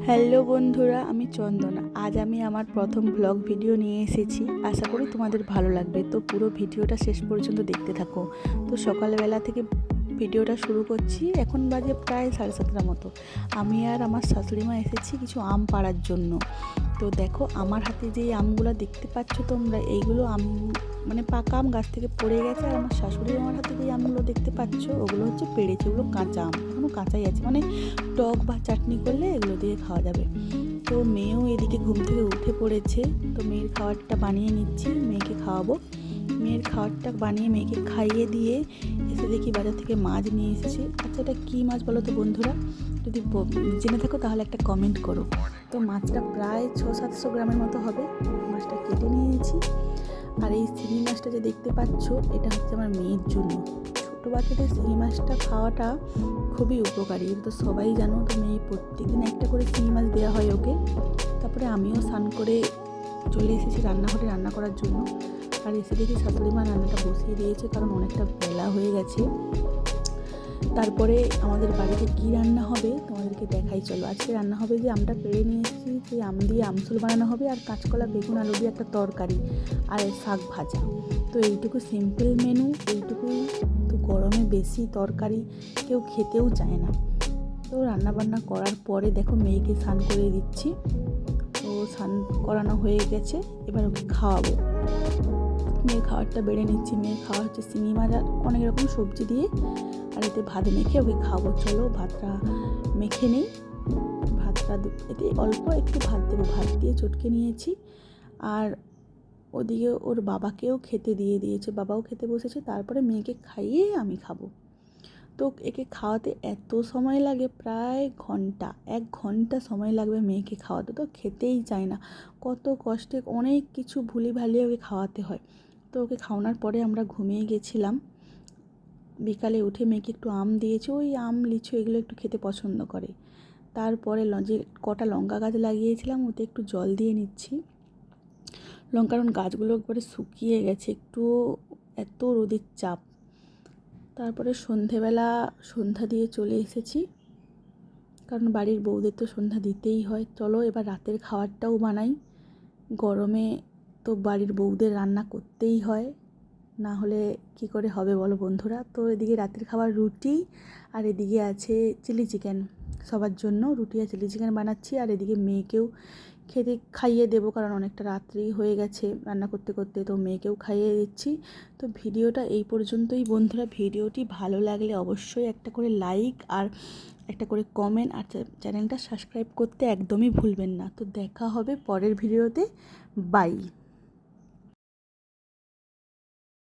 Hello বন্ধুরা, আমি চন্দনা। আজ আমি আমার প্রথম ব্লগ ভিডিও নিয়ে এসেছি। আশা করি তোমাদের ভালো লাগবে। তো পুরো ভিডিওটা শেষ পর্যন্ত দেখতে থাকো। তো সকালবেলা থেকে ভিডিওটা শুরু করছি। এখন বাজে প্রায় 7:30 মতো। আমি আর আমার শাশুড়িমা এসেছি কিছু আম পাড়ার জন্য। তো দেখো আমার হাতে যেই আমগুলো দেখতে পাচ্ছ তোমরা, এইগুলো আম মানে পাকা আম গাছ থেকে পড়ে গেছে। আর আমার শাশুড়ি আমার হাতে যেই আমগুলো দেখতে পাচ্ছ ওগুলো হচ্ছে পেড়েছে। ওগুলো কাঁচা আম, এখনও কাঁচাই আছে, মানে টক বা চাটনি করলে এগুলো দিয়ে খাওয়া যাবে। তো মেয়েও এদিকে ঘুম থেকে উঠে পড়েছে। তো মেয়ের খাবারটা বানিয়ে নিচ্ছি, মেয়েকে খাওয়াবো। মেয়ের খাবারটা বানিয়ে মেয়েকে খাইয়ে দিয়ে এসে দেখি বাজার থেকে মাছ নিয়ে এসেছি। আচ্ছা, এটা কী মাছ বলো তো বন্ধুরা? যদি জেনে থাকো তাহলে একটা কমেন্ট করো। তো মাছটা প্রায় 600-700 গ্রামের মতো হবে। মাছটা কেটে নিয়েছি। আর এই শিঙি মাছটা যে দেখতে পাচ্ছ, এটা হচ্ছে আমার মেয়ের জন্য। ছোটো বাচ্চাদের শিঙি মাছটা খাওয়াটা খুবই উপকারী, এটা তো সবাই জানো। তো মেয়ে প্রত্যেকদিন একটা করে শিঙি মাছ দেওয়া হয় ওকে। তারপরে আমিও স্নান করে চলে এসেছি রান্নাঘরে রান্না করার জন্য। আর এসে দেখি শাশুড়ি মা রান্নাটা বসিয়ে দিয়েছে, কারণ অনেকটা বেলা হয়ে গেছে। তারপরে আমাদের বাড়িতে কি রান্না হবে তোমাদেরকে দেখাই, চলো। আজকে রান্না হবে যে আমটা পেড়ে নিয়ে এসেছি, সেই আম দিয়ে আমসুল বানানো হবে, আর কাঁচকলা বেগুন আলু দিয়ে একটা তরকারি, আর শাক ভাজা। তো এইটুকু সিম্পল মেনু, এইটুকুই। তো গরমে বেশি তরকারি কেউ খেতেও চায় না। তো রান্নাবান্না করার পরে দেখো মেয়েকে স্নান করে দিচ্ছি। তো স্নান করানো হয়ে গেছে, এবার ওকে খাওয়াবো। মেয়ের খাবারটা বেড়ে নিচ্ছি। মেয়ের খাওয়া হচ্ছে শিঙি মাছ আর অনেক রকম সবজি দিয়ে, আর এতে ভাত মেখে ওকে খাওয়াবো। চলো ভাতটা মেখে নিই। ভাতটা এতে অল্প একটু ভাত দেবো, ভাত দিয়ে চটকে নিয়েছি। আর ওদিকে ওর বাবাকেও খেতে দিয়ে দিয়েছে, বাবাও খেতে বসেছে। তারপরে মেয়েকে খাইয়ে আমি খাবো। তো একে খাওয়াতে এত সময় লাগে, প্রায় 1 ঘন্টা সময় লাগবে মেয়েকে খাওয়াতে। তো খেতেই চায় না, কত কষ্টে অনেক কিছু ভুলি ভালিয়ে ওকে খাওয়াতে হয়। তো ওকে খাওয়ানোর পরে আমরা ঘুমিয়ে গেছিলাম। বিকালে উঠে মেয়েকে একটু আম দিয়েছি, ওই আম লিচু এগুলো একটু খেতে পছন্দ করে। তারপরে যে কটা লঙ্কা গাছ লাগিয়েছিলাম ওতে একটু জল দিয়ে নিচ্ছি। কারণ গাছগুলো একবারে শুকিয়ে গেছে, একটু এত রোদের চাপ। তারপরে সন্ধেবেলা সন্ধ্যা দিয়ে চলে এসেছি, কারণ বাড়ির বউদের তো সন্ধ্যা দিতেই হয়। চলো এবার রাতের খাবারটাও বানাই। গরমে তো বাড়ির বউদের রান্না করতেই হয়, না হলে কি করে হবে বলো বন্ধুরা। তো এদিকে রাতের খাবার রুটি, আর এদিকে আছে চিলি চিকেন। সবার জন্য রুটি আর চিলি চিকেন বানাচ্ছি। আর এদিকে মেয়েকেও খেতে খাইয়ে দেবো, কারণ অনেকটা রাত্রি হয়ে গেছে রান্না করতে করতে। তো মেয়েকেও খাইয়ে দিচ্ছি। তো ভিডিওটা এই পর্যন্তই বন্ধুরা। ভিডিওটি ভালো লাগলে অবশ্যই একটা করে লাইক আর একটা করে কমেন্ট, আর চ্যানেলটা সাবস্ক্রাইব করতে একদমই ভুলবেন না। তো দেখা হবে পরের ভিডিওতে। বাই।